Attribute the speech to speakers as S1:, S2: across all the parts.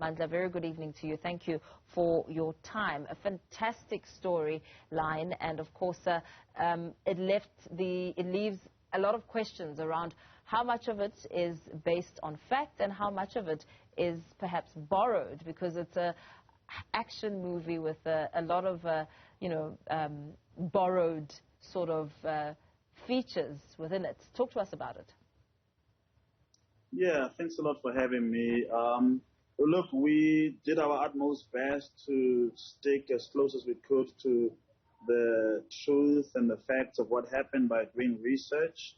S1: Mandla, very good evening to you. Thank you for your time. A fantastic storyline, and of course, it leaves a lot of questions around how much of it is based on fact and how much of it is perhaps borrowed, because it's a action movie with a lot of borrowed sort of features within it. Talk to us about it.
S2: Yeah, thanks a lot for having me. Look, we did our utmost best to stick as close as we could to the truth and the facts of what happened by doing research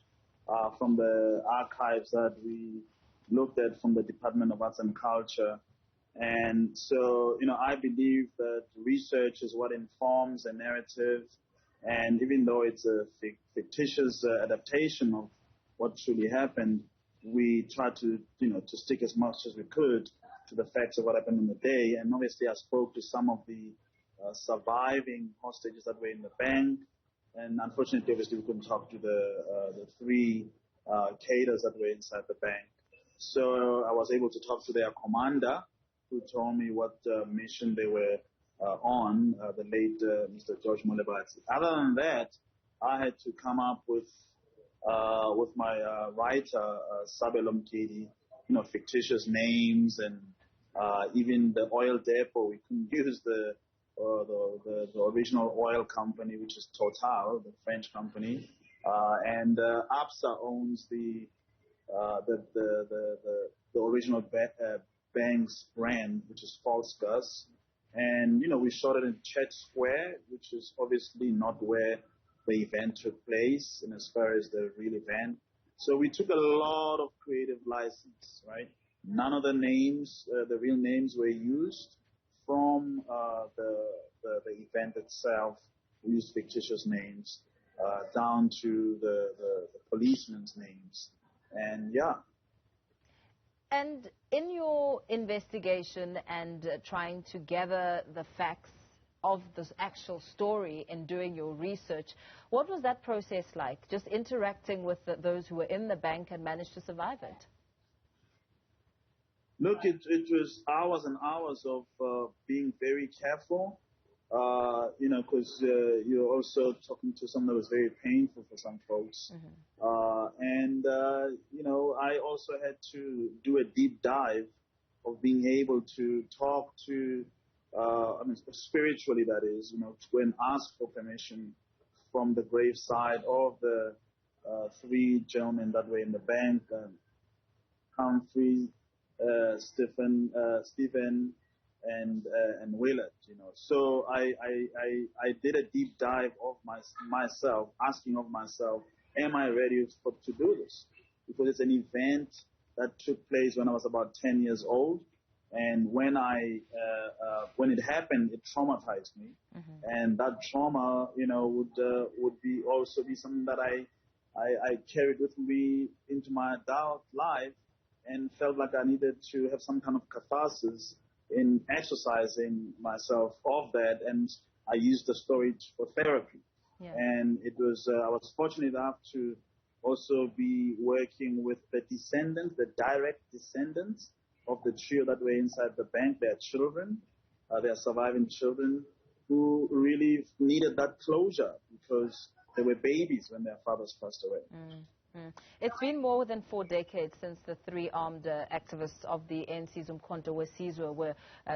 S2: from the archives that we looked at from the Department of Arts and Culture. And so, I believe that research is what informs a narrative. And even though it's a fictitious adaptation of what truly happened, we tried to stick as much as we could to the facts of what happened on the day. And obviously, I spoke to some of the surviving hostages that were in the bank. And unfortunately, obviously, we couldn't talk to the three cadres that were inside the bank. So I was able to talk to their commander, who told me what mission they were on, the late Mr. George Molebati. Other than that, I had to come up with my writer, Sabelo Mkidi, fictitious names, and even the oil depot. We couldn't use the original oil company, which is Total, the French company, and APSA owns the original bank's brand, which is False Gus. And we shot it in Chet Square, which is obviously not where the event took place, and as far as the real event. So we took a lot of creative license, right? None of the names, the real names, were used from the event itself. We used fictitious names down to the policemen's names, and yeah.
S1: And in your investigation and trying to gather the facts of this actual story and doing your research, what was that process like, just interacting with those who were in the bank and managed to survive it?
S2: Look, it was hours and hours of being very careful, because you're also talking to someone that was very painful for some folks. Mm-hmm. I also had to do a deep dive of being able to talk to, spiritually, that is, to go and ask for permission from the graveside of the three gentlemen that were in the bank, Humphrey, Stephen, and Willett. So I did a deep dive of myself, asking of myself, am I ready to do this? Because it's an event that took place when I was about 10 years old. And when it happened, it traumatized me, mm-hmm. and that trauma, would be something that I carried with me into my adult life, and felt like I needed to have some kind of catharsis in exercising myself of that, and I used the story for therapy. Yeah. And it was I was fortunate enough to also be working with the descendants, the direct descendants of the trio that were inside the bank. Their children, their surviving children, who really needed that closure because they were babies when their fathers passed away.
S1: It's been more than 4 decades since the three armed activists of the NC's Umkhonto weSizwe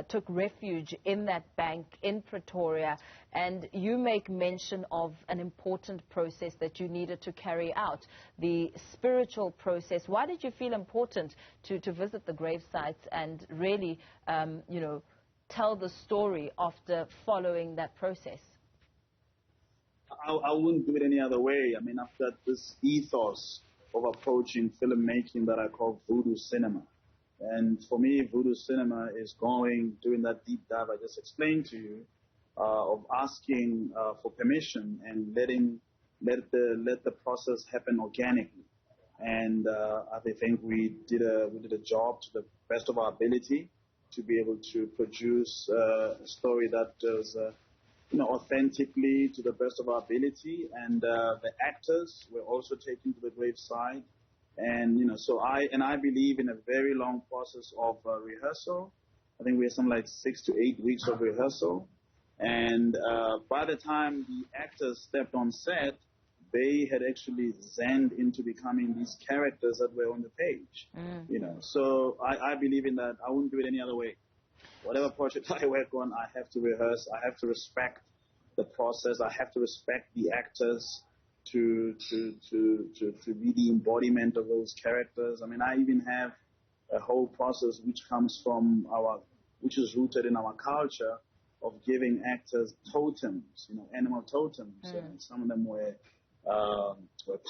S1: took refuge in that bank in Pretoria, and you make mention of an important process that you needed to carry out, the spiritual process. Why did you feel important to visit the grave sites and really, tell the story after following that process?
S2: I wouldn't do it any other way. I mean, I've got this ethos of approaching filmmaking that I call voodoo cinema. And for me, voodoo cinema is doing that deep dive I just explained to you, of asking for permission and let the process happen organically. And I think we did a job to the best of our ability to be able to produce a story that was authentically to the best of our ability, and the actors were also taken to the graveside, and so I believe in a very long process of rehearsal, I think we had some like 6 to 8 weeks of rehearsal. And by the time the actors stepped on set, they had actually zenned into becoming these characters that were on the page. You know, so I believe in that. I wouldn't do it any other way. Whatever project I work on, I have to rehearse. I have to respect the process. I have to respect the actors to be the embodiment of those characters. I mean, I even have a whole process which which is rooted in our culture of giving actors totems, you know, animal totems. And some of them were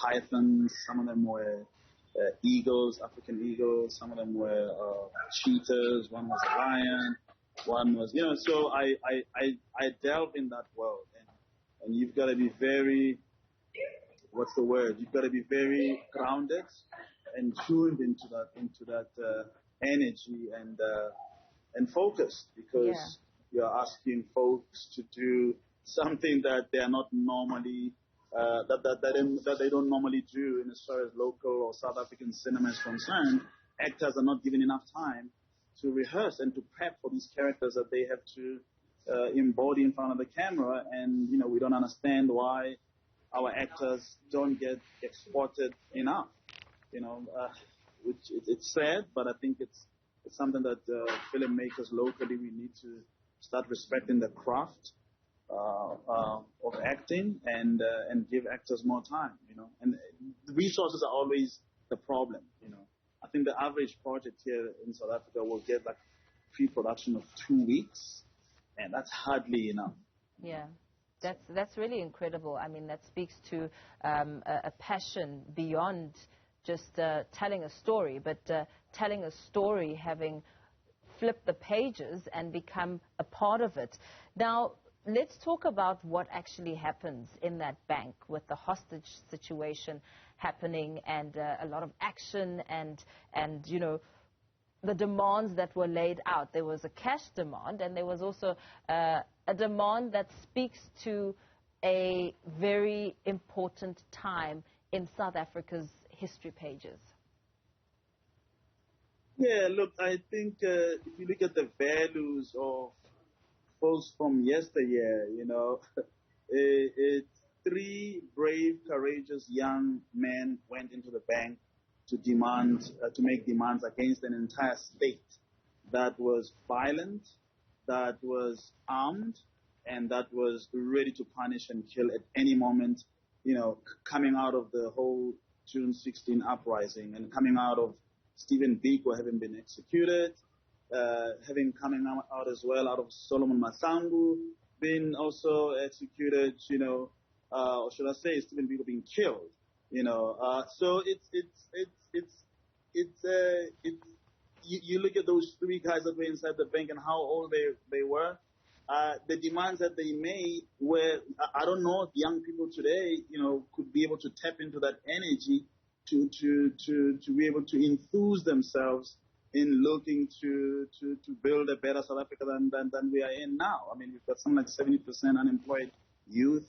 S2: pythons, some of them were eagles, African eagles, some of them were cheetahs, one was a lion, one was, you know, so I delve in that world, and you've got to be very, what's the word? You've got to be very grounded and tuned into that energy and focused, because you're asking folks to do something that they are not normally that they don't normally do. And as far as local or South African cinema is concerned, actors are not given enough time to rehearse and to prep for these characters that they have to embody in front of the camera. And, you know, we don't understand why our actors don't get exported enough, you know, which it's sad, but I think it's something that filmmakers locally, we need to start respecting the craft of acting and give actors more time, you know. And the resources are always the problem, you know. I think the average project here in South Africa will get like pre-production of 2 weeks, and that's hardly enough.
S1: Yeah. That's really incredible. I mean, that speaks to a passion beyond just telling a story, but telling a story, having flipped the pages and become a part of it. Now, let's talk about what actually happens in that bank with the hostage situation happening, and a lot of action and you know, the demands that were laid out. There was a cash demand, and there was also a demand that speaks to a very important time in South Africa's history pages.
S2: Yeah, look, I think if you look at the values of folks from yesteryear, you know, three brave, courageous young men went into the bank to demand, to make demands against an entire state that was violent, that was armed, and that was ready to punish and kill at any moment, you know, coming out of the whole June 16 uprising and coming out of Stephen Biko having been executed, having coming out as well out of Solomon Masangu being also executed, you know, or should I say Stephen Biko being killed, you know. So you look at those three guys that were inside the bank and how old they were. The demands that they made were, I don't know if young people today, you know, could be able to tap into that energy to be able to enthuse themselves in looking to build a better South Africa than we are in now. I mean, we've got something like 70% unemployed youth,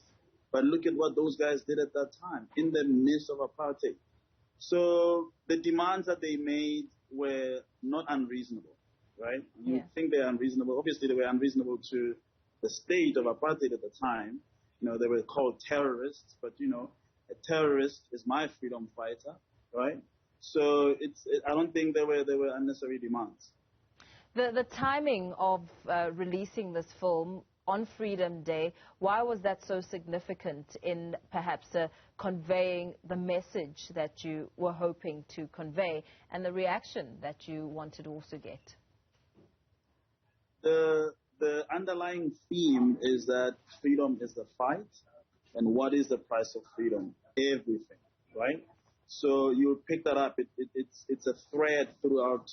S2: but look at what those guys did at that time in the midst of apartheid. So the demands that they made were not unreasonable, right? You think they're unreasonable. Obviously, they were unreasonable to the state of apartheid at the time. You know, they were called terrorists, but, you know, a terrorist is my freedom fighter, right? So I don't think there were unnecessary demands.
S1: The timing of releasing this film on Freedom Day, why was that so significant in perhaps conveying the message that you were hoping to convey and the reaction that you wanted to also get?
S2: The underlying theme is that freedom is the fight, and what is the price of freedom? Everything, right? So you pick that up. It's a thread throughout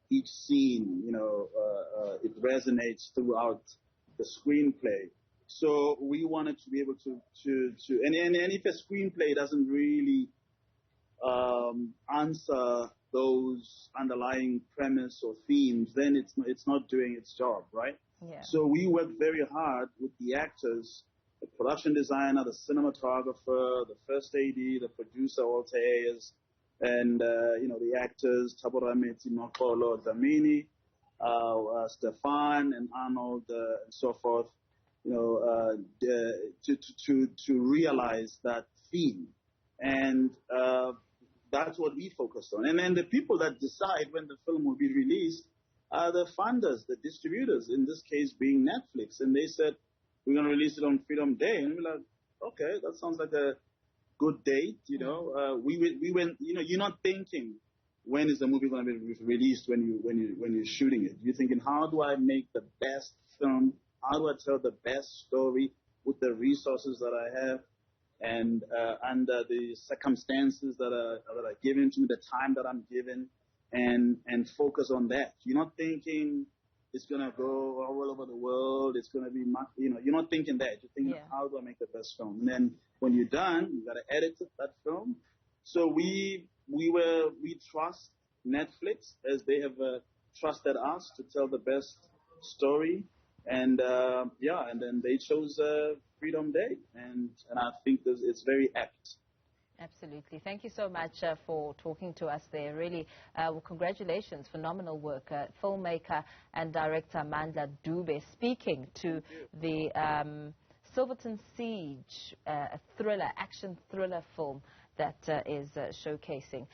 S2: each scene. You know, it resonates throughout the screenplay. So we wanted to be able to and if a screenplay doesn't really answer those underlying premise or themes, then it's not doing its job, right?
S1: Yeah.
S2: So we worked very hard with the actors, the production designer, the cinematographer, the first AD, the producer, Walter Ayers, and you know, the actors, Thabo Rametsi, Noxolo Dlamini, Stefan and Arnold and so forth, to realize that theme. And that's what we focused on. And then the people that decide when the film will be released are the funders, the distributors, in this case being Netflix. And they said, we're going to release it on Freedom Day. And we're like, okay, that sounds like a good date. We went, you're not thinking, when is the movie going to be released when you're shooting it? You're thinking, how do I make the best film? How do I tell the best story with the resources that I have and under the circumstances that are given to me, the time that I'm given, and focus on that. You're not thinking it's going to go all over the world. It's going to be, you're not thinking that. You're thinking, how do I make the best film? And then when you're done, you got to edit that film. So we trust Netflix as they have trusted us to tell the best story. And and then they chose Freedom Day, and I think it's very apt.
S1: Absolutely. Thank you so much for talking to us there. Really, well, congratulations, phenomenal work. Filmmaker and director Mandla Dube speaking to the Silverton Siege, a thriller, action thriller film that is showcasing.